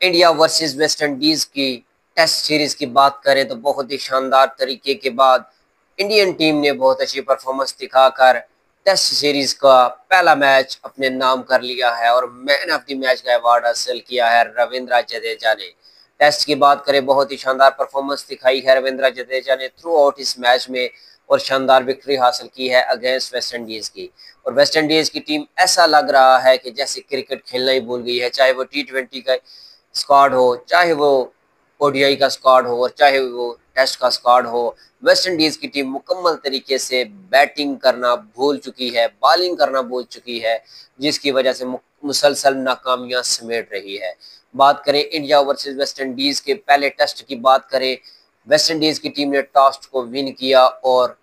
India versus West Indies की test series की बात करें तो बहुत ही शानदार तरीके के बाद इंडियन टीम ने बहुत अच्छी परफॉर्मेंस दिखाकर टेस्ट सीरीज का पहला मैच अपने नाम कर लिया है और मैन ऑफ द मैच का अवार्ड हासिल किया है रविंद्र जडेजा ने। टेस्ट की बात करें, बहुत ही शानदार परफॉर्मेंस दिखाई है रविंद्र जडेजा ने थ्रू आउट इस मैच में और शानदार विक्ट्री हासिल की है अगेंस्ट वेस्ट इंडीज की। और वेस्ट इंडीज की टीम ऐसा लग रहा है कि जैसे क्रिकेट खेलना ही भूल गई है, चाहे वो T20 का स्क्वाड हो, चाहे वो ओडीआई का स्क्वाड हो और चाहे वो टेस्ट का स्क्वाड हो। वेस्ट इंडीज की टीम मुकम्मल तरीके से बैटिंग करना भूल चुकी है, बॉलिंग करना भूल चुकी है, जिसकी वजह से मुसलसल नाकामियां समेट रही है। बात करें इंडिया वर्सेस वेस्ट इंडीज के पहले टेस्ट की बात करें, वेस्ट इंडीज की टीम ने टॉस को विन किया और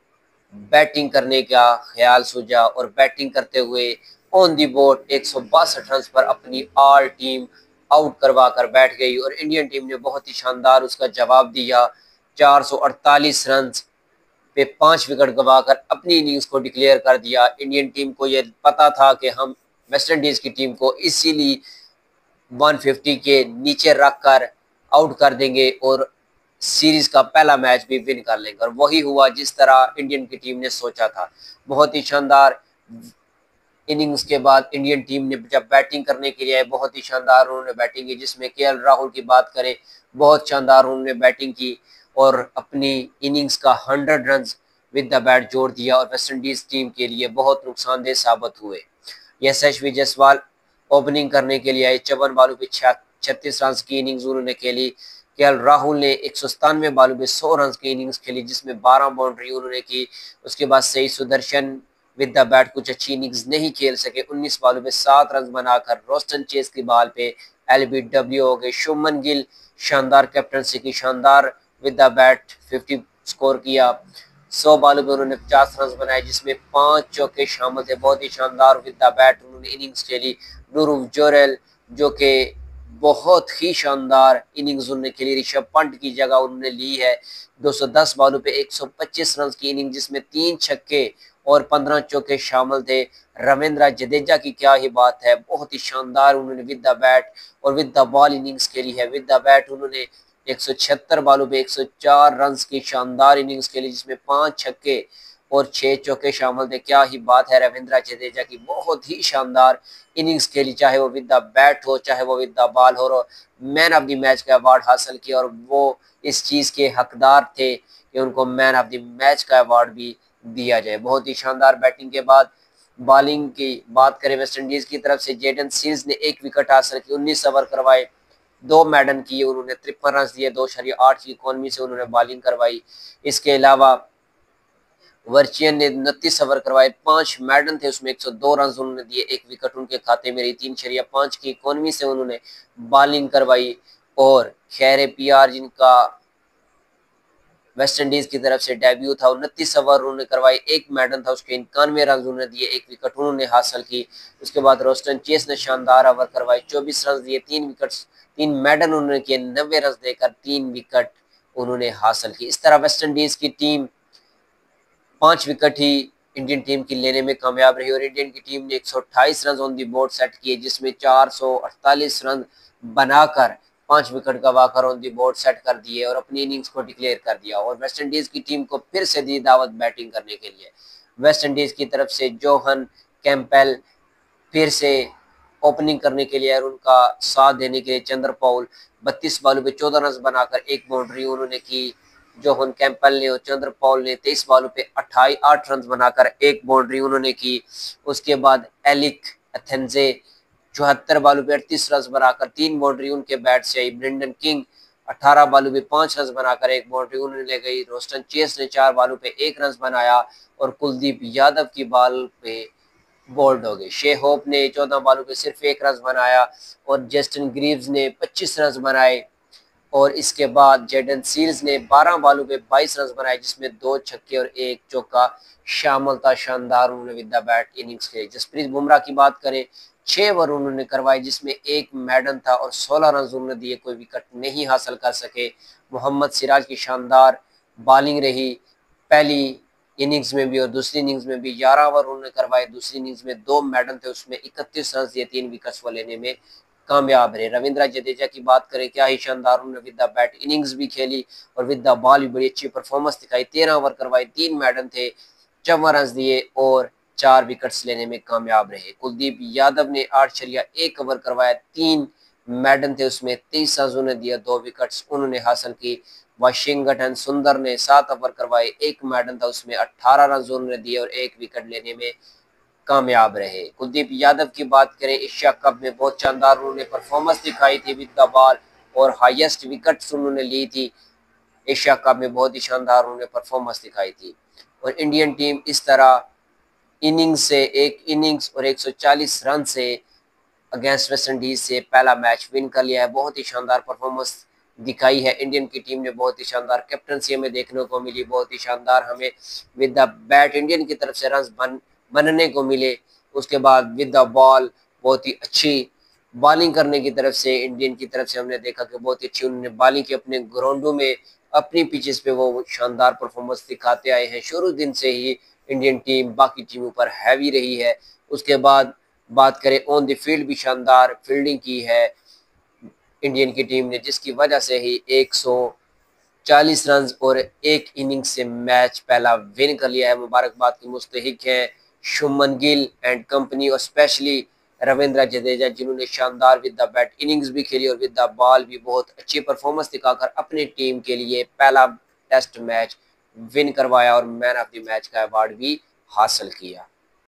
बैटिंग करने का ख्याल सूझा और बैटिंग करते हुए ऑन दी बोर्ड 162 रन पर अपनी ऑल टीम आउट करवा कर बैठ गई और इंडियन टीम ने बहुत ही शानदार उसका जवाब दिया। 448 रन पे 5 विकेट गंवाकर अपनी इनिंग्स को डिक्लेयर कर दिया। इंडियन टीम को यह पता था कि हम वेस्ट इंडीज की टीम को इसीलिए 150 के नीचे रखकर आउट कर देंगे और सीरीज का पहला मैच भी विन कर लेंगे, और वही हुआ जिस तरह इंडियन की टीम ने सोचा था। बहुत ही शानदार इनिंग्स के बाद इंडियन टीम ने जब बैटिंग करने के लिए आए, बहुत ही शानदार उन्होंने बैटिंग की, जिसमें केएल राहुल की बात करें, बहुत शानदार उन्होंने बैटिंग की और अपनी इनिंग्स का 100 रन विद द बैट जोड़ दिया और वेस्ट इंडीज टीम के लिए बहुत नुकसानदेह साबित हुए। यशस्वी जायसवाल ओपनिंग करने के लिए आए, 54 बालों पे 36 रन की इनिंग्स उन्होंने खेली। केएल राहुल ने 197 बालों पे 100 रन की इनिंग्स खेली, जिसमें 12 बाउंड्री उन्होंने की। उसके बाद सही सुदर्शन विद द बैट कुछ अच्छी इनिंग्स नहीं खेल सके, 19 बालों पे 7 रन बनाकर रोस्टन चेस की बाल पे एलबीडब्ल्यू हो गए। शुभमन गिल शानदार कैप्टनसी की, शानदार विद द बैट 50 स्कोर किया। 100 बालों पे उन्होंने 50 रन बनाए, जिसमें 5 चौके शामिल थे। बहुत ही शानदार विद द बैट उन्होंने इनिंग्स खेली। नुरुव जोरेल जो कि बहुत ही शानदार इनिंग्स उन्होंने खेली, ऋषभ पंत की जगह उन्होंने ली है। 210 बालों पे 125 रन की इनिंग, जिसमें 3 छक्के और 15 चौके शामिल थे। रविंद्र जडेजा की क्या ही बात है, बहुत ही शानदार उन्होंने विद द बैट और विद द बॉल इनिंग्स खेली है। विद द बैट उन्होंने 176 बालों पे 104 रन की शानदार इनिंग्स खेली, जिसमें 5 छक्के और 6 चौके शामिल थे। क्या ही बात है रविंद्र जडेजा की, बहुत ही शानदार इनिंग्स खेली, चाहे वो विद द बैट हो चाहे वो विद द बॉल हो। मैन ऑफ द मैच का अवार्ड हासिल किया और वो इस चीज़ के हकदार थे कि उनको मैन ऑफ द मैच का अवार्ड भी दिया जाए। बहुत ही शानदार बैटिंग के बाद बॉलिंग की बात करें, वेस्ट इंडीज की तरफ से जेडन सील्स ने 1 विकेट हासिल की, 19 ओवर करवाए, 2 मेडन किए, उन्होंने 53 रन दिए, 2.8 की इकॉनमी से उन्होंने बॉलिंग करवाई। इसके अलावा वर्चियन ने 29 ओवर करवाए, 5 मेडन थे, उसमें 102 रन उन्होंने दिए, 1 विकेट उनके खाते में रही, 3.5 की इकॉनमी से उन्होंने बॉलिंग करवाई। और खैर पीआर जिनका वेस्ट इंडीज की तरफ से डेब्यू था, 29 ओवर उन्होंने करवाए, 1 मेडन था, उसके 91 रन उन्होंने दिए, 1 विकेट उन्होंने हासिल की। उसके बाद रोस्टन चेस ने शानदार ओवर करवाए, 24 रन दिए, 3 विकेट, 3 मेडन उन्होंने किए, 90 रन देकर 3 विकेट उन्होंने हासिल की। इस तरह वेस्ट इंडीज की टीम 5 विकेट ही इंडियन टीम की लेने में कामयाब रही और इंडियन की टीम ने 128 run on the board set किए, जिसमें 448 रन बनाकर 5 विकेट गंवाकर ऑन दी बोर्ड सेट कर दिए और अपनी इनिंग्स को डिक्लेयर कर दिया। और वेस्ट इंडीज की टीम को फिर से दी दावत बैटिंग करने के लिए। वेस्ट इंडीज की तरफ से जोहन कैंपेल फिर से ओपनिंग करने के लिए और उनका साथ देने के लिए चंद्र पॉल 32 बालों पे 14 रन बनाकर 1 बाउंड्री उन्होंने की। जोहन कैंपल ने और चंद्र पॉल ने 23 बालों पे 8 रन बनाकर 1 बाउंड्री उन्होंने की। उसके बाद एलिक एथेंजे 74 बालों पे 38 रन बनाकर 3 बाउंड्री उनके बैट से आई। ब्रेंडन किंग 18 बालों पे 5 रन बनाकर 1 बाउंड्री उन्होंने ले गई। रोस्टन चेस ने 4 बालों पे 1 रन बनाया और कुलदीप यादव की बाल पे बोल्ड हो गए। शे होप ने 14 बालों पे सिर्फ 1 रन बनाया और जस्टिन ग्रीव्स ने 25 रन बनाए। और इसके बाद जेडन सील्स ने 12 बालों पे 22 रन बनाए, जिसमें 2 छक्के और 1 चौका शामिल था। शानदार उन्होंने विद द बैट इनिंग्स खेली। जसप्रीत बुमराह की बात करें, 6 ओवर उन्होंने करवाए, जिसमें 1 मेडन था और 16 रन उन्होंने दिए, कोई विकेट नहीं हासिल कर सके। मोहम्मद सिराज की शानदार बॉलिंग रही, पहली इनिंग्स में भी और दूसरी इनिंग्स में भी। 11 ओवर उन्होंने करवाए, दूसरी इनिंग्स में 2 मेडन थे, उसमें 31 रन दिए 3 विकेट्स को लेने में। कामयाब रहे। रविंद्र जडेजा की बात करें, क्या ही शानदार उन्होंने विद द बैट इनिंग्स भी खेली और विद द बॉल भी बड़ी अच्छी परफॉर्मेंस दिखाई। 13 ओवर करवाए, 3 मैडन थे, 54 रन दिए और 4 विकेट्स लेने में कामयाब रहे। कुलदीप यादव ने 8 ओवर करवाया, 3 मैडन थे, उसमें 23 रन उन्होंने दिया, 2 विकेट्स उन्होंने हासिल की। वाशिंगटन सुंदर ने 7 ओवर करवाए, 1 मैडन था, उसमें 18 रन उन्होंने दिए और 1 विकेट लेने में कामयाब रहे। कुलदीप यादव की बात करें, एशिया कप में बहुत शानदार उन्होंने परफॉर्मेंस दिखाई थी विद द बॉल और हाईएस्ट विकेट्स उन्होंने ली थी। एशिया कप में बहुत ही शानदार उन्होंने परफॉर्मेंस दिखाई थी और इंडियन टीम इस तरह एक इनिंग्स और 140 रन से अगेंस्ट वेस्ट इंडीज से पहला मैच विन कर लिया है। बहुत ही शानदार परफॉर्मेंस दिखाई है इंडियन की टीम ने, बहुत ही शानदार कैप्टनसी हमें देखने को मिली, बहुत ही शानदार हमें विद द बैट इंडियन की तरफ से रन बनने को मिले। उसके बाद विद द बॉल बहुत ही अच्छी बॉलिंग करने की तरफ से इंडियन की तरफ से हमने देखा कि बहुत ही अच्छी उन्होंने बॉलिंग की, अपने ग्राउंडों में अपनी पिचेस पे वो शानदार परफॉर्मेंस दिखाते आए हैं। शुरू दिन से ही इंडियन टीम बाकी टीमों पर हैवी रही है। उसके बाद बात करें, ऑन द फील्ड भी शानदार फील्डिंग की है इंडियन की टीम ने, जिसकी वजह से ही 140 रन और 1 इनिंग से मैच पहला विन कर लिया है। मुबारकबाद की मुस्तहिक है शुभमन गिल एंड कंपनी और स्पेशली रविंद्र जडेजा, जिन्होंने शानदार विद द बैट इनिंग्स भी खेली और विद द बॉल भी बहुत अच्छी परफॉर्मेंस दिखाकर अपनी टीम के लिए पहला टेस्ट मैच विन करवाया और मैन ऑफ द मैच का अवार्ड भी हासिल किया।